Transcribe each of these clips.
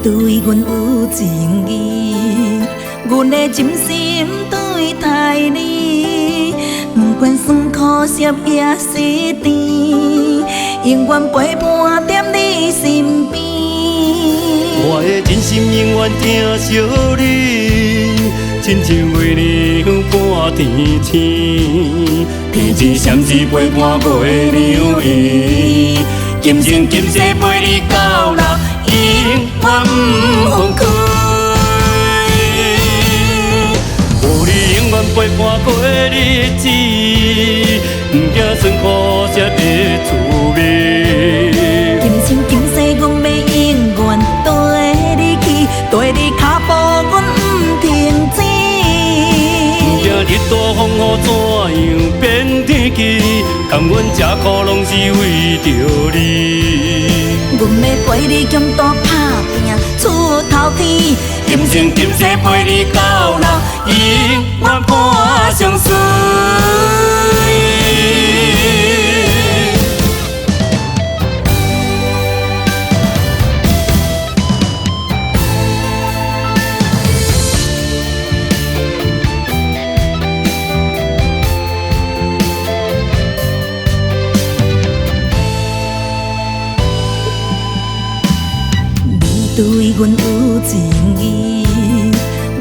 对阮有情意，阮的真心对待你，不管酸苦涩也是甜，永远陪伴在你身边。我的真心永远疼惜你，亲像月亮伴天星，天之闪之陪伴袂两圆，今生今世陪你到老，永远不分开。有你永远陪伴过日子，不惊酸苦涩的滋味。今生今世阮要永远跟你去，跟你脚步阮不停止。不惊日大风雨怎样变天气，甘愿吃苦拢是为着你。阮要陪你强大打拼出头天，今生今世陪你到老，永远伴相随。对阮有情意，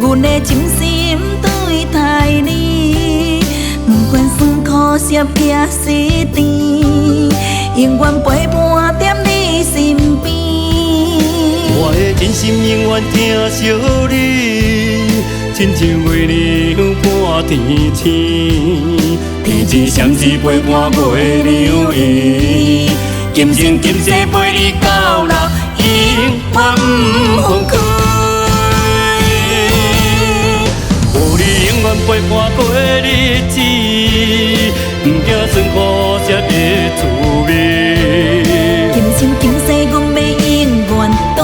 阮的真心对待你，不管酸苦涩也是甜，永远陪伴在你身边。我的真心永远疼惜你，亲像月亮伴天星，天之闪之陪伴袂两圆，今生今世陪你到老，永远不分开。有你永远陪伴过日子，不惊酸苦涩的滋味。今生今世阮要永远跟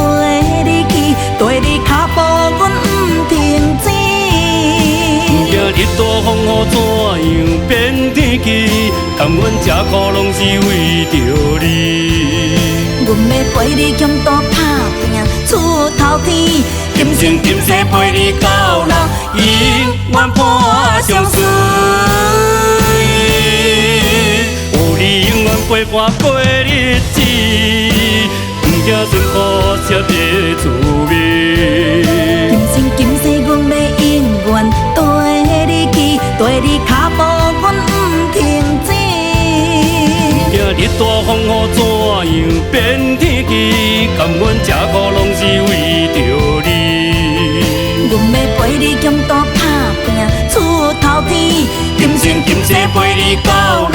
你去，跟你脚步阮不停止。不惊日大风雨怎样变天气，甘愿吃苦拢是为着你。阮要陪你强大打拼出头天，今生今世陪你到老，永远伴相随。有你永远陪伴过日子，不惊酸苦涩的滋味。今生今世阮要永远跟你去，跟你脚步阮不停止。不惊日大风雨怎样变天气，甘愿吃苦拢是为着你。阮要陪你强大打拼出头天，今生今世陪你到老。